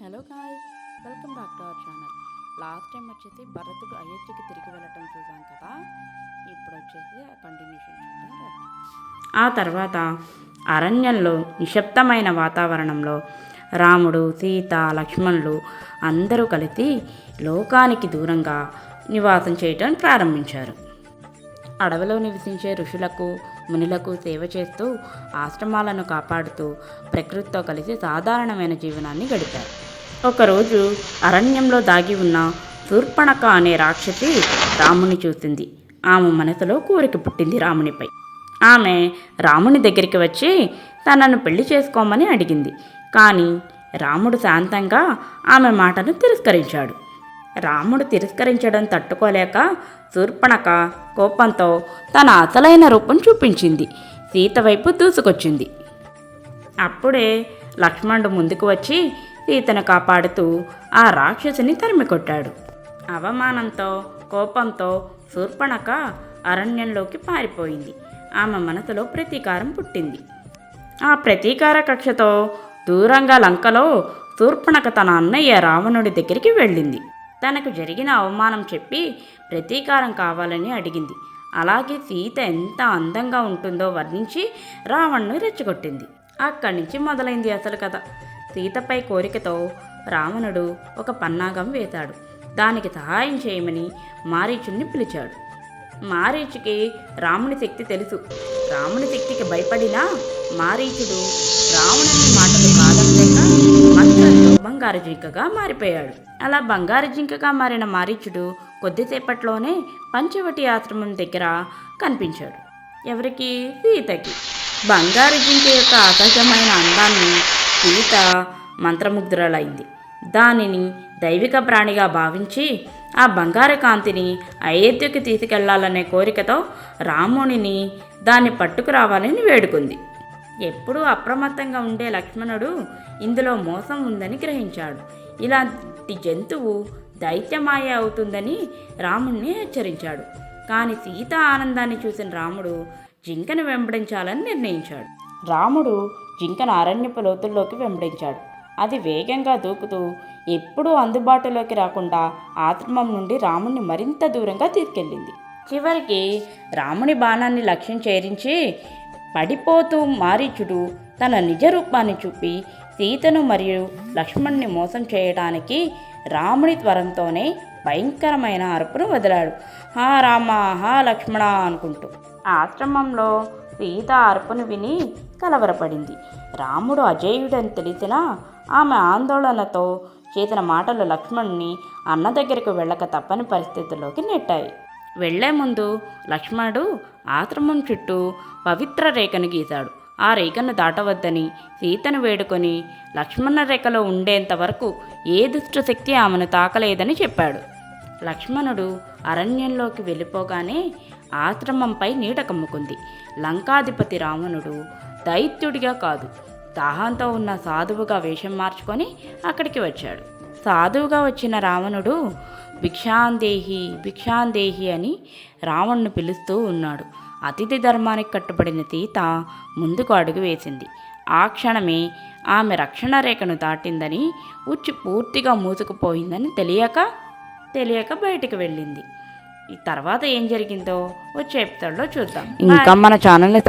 Hello guys, welcome back to our channel. Last time వచ్చేసి భరతుడు అయోధ్యకి తిరిగి వెళ్ళటం చూసాం కదా. ఇప్పుడు వచ్చేసి కంటిన్యూషన్ చూద్దాం రండి. ఆ తర్వాత అరణ్యంలో నిశ్శబ్దమైన వాతావరణంలో రాముడు, సీత, లక్ష్మణులు అందరూ కలిసి లోకానికి దూరంగా నివాసం చేయటం ప్రారంభించారు. అడవిలో నివసించే ఋషులకు, మునులకు సేవ చేస్తూ ఆశ్రమాలను కాపాడుతూ ప్రకృతితో కలిసి సాధారణమైన జీవనాన్ని గడిపారు. ఒకరోజు అరణ్యంలో దాగి ఉన్న శూర్పణఖ అనే రాక్షసి రాముని చూసింది. ఆమె మనసులో కోరిక పుట్టింది రామునిపై. ఆమె రాముని దగ్గరికి వచ్చి తనను పెళ్లి చేసుకోమని అడిగింది. కానీ రాముడు శాంతంగా ఆమె మాటను తిరస్కరించాడు. రాముడు తిరస్కరించడం తట్టుకోలేక శూర్పణఖ కోపంతో తన అసలైన రూపం చూపించింది. సీత వైపు దూసుకొచ్చింది. అప్పుడే లక్ష్మణుడు ముందుకు వచ్చి సీతను కాపాడుతూ ఆ రాక్షసిని తరిమికొట్టాడు. అవమానంతో, కోపంతో శూర్పణఖ అరణ్యంలోకి పారిపోయింది. ఆమె మనసులో ప్రతీకారం పుట్టింది. ఆ ప్రతీకార కక్షతో దూరంగా లంకలో శూర్పణఖ తన అన్నయ్య రావణుడి దగ్గరికి వెళ్ళింది. తనకు జరిగిన అవమానం చెప్పి ప్రతీకారం కావాలని అడిగింది. అలాగే సీత ఎంత అందంగా ఉంటుందో వర్ణించి రావణ్ణి రెచ్చగొట్టింది. అక్కడి నుంచి మొదలైంది అసలు కథ. సీతపై కోరికతో రావణుడు ఒక పన్నాగం వేశాడు. దానికి సహాయం చేయమని మారీచుని పిలిచాడు. మారీచుకి రాముని శక్తి తెలుసు. రాముని శక్తికి భయపడినా మారీచుడు రావణుని మాటలు కాదనలేక మంత్రంతో బంగారు జింకగా మారిపోయాడు. అలా బంగారు జింకగా మారిన మారీచుడు కొద్దిసేపట్లోనే పంచవటి ఆశ్రమం దగ్గర కనిపించాడు. ఎవరికి? సీతకి. బంగారు జింక యొక్క అసహజమైన అందాన్ని సీత మంత్రముగ్ధురాలైంది. దానిని దైవిక ప్రాణిగా భావించి ఆ బంగారు కాంతిని అయోధ్యకి తీసుకెళ్లాలనే కోరికతో రామునిని దాన్ని పట్టుకురావాలని వేడుకుంది. ఎప్పుడూ అప్రమత్తంగా ఉండే లక్ష్మణుడు ఇందులో మోసం ఉందని గ్రహించాడు. ఇలాంటి జంతువు దైత్యమాయ అవుతుందని రాముణ్ణి హెచ్చరించాడు. కానీ సీత ఆనందాన్ని చూసిన రాముడు జింకను వెంబడించాలని నిర్ణయించాడు. రాముడు జింకను అరణ్యపు లోతుల్లోకి వెంబడించాడు. అది వేగంగా దూకుతూ ఎప్పుడూ అందుబాటులోకి రాకుండా ఆశ్రమం నుండి రాముణ్ణి మరింత దూరంగా తీసుకెళ్ళింది. చివరికి రాముని బాణాన్ని లక్ష్యం చేరించి పడిపోతూ మారీచుడు తన నిజ రూపాన్ని చూపి సీతను మరియు లక్ష్మణ్ణి మోసం చేయడానికి రాముని త్వరంతోనే భయంకరమైన అరుపును వదిలాడు. హా రామ, హా లక్ష్మణ అనుకుంటూ. ఆశ్రమంలో సీత అరుపును విని కలవరపడింది. రాముడు అజేయుడని తెలిసినా ఆమె ఆందోళనతో చేసిన మాటలు లక్ష్మణుని అన్న దగ్గరకు వెళ్ళక తప్పని పరిస్థితుల్లోకి నెట్టాయి. వెళ్లే ముందు లక్ష్మణుడు ఆశ్రమం చుట్టూ పవిత్ర రేఖను గీశాడు. ఆ రేఖను దాటవద్దని సీతను వేడుకొని లక్ష్మణ రేఖలో ఉండేంత వరకు ఏ దుష్టశక్తి ఆమెను తాకలేదని చెప్పాడు. లక్ష్మణుడు అరణ్యంలోకి వెళ్ళిపోగానే ఆశ్రమంపై నీడ కమ్ముకుంది. లంకాధిపతి రావణుడు దైత్యుడిగా కాదు, దాహంతో ఉన్న సాధువుగా వేషం మార్చుకొని అక్కడికి వచ్చాడు. సాధువుగా వచ్చిన రావణుడు భిక్షాందేహి భిక్షాందేహి అని రావణ్ణి పిలుస్తూ ఉన్నాడు. అతిథి ధర్మానికి కట్టుబడిన సీత ముందుకు అడుగు వేసింది. ఆ క్షణమే ఆమె రక్షణ రేఖను దాటిందని, ఉచ్చి పూర్తిగా మూసుకుపోయిందని తెలియక బయటికి వెళ్ళింది. ఈ తర్వాత ఏం జరిగిందో వచ్చే ఎపిసోడ్లో చూద్దాం. ఇంకా మన ఛానల్ని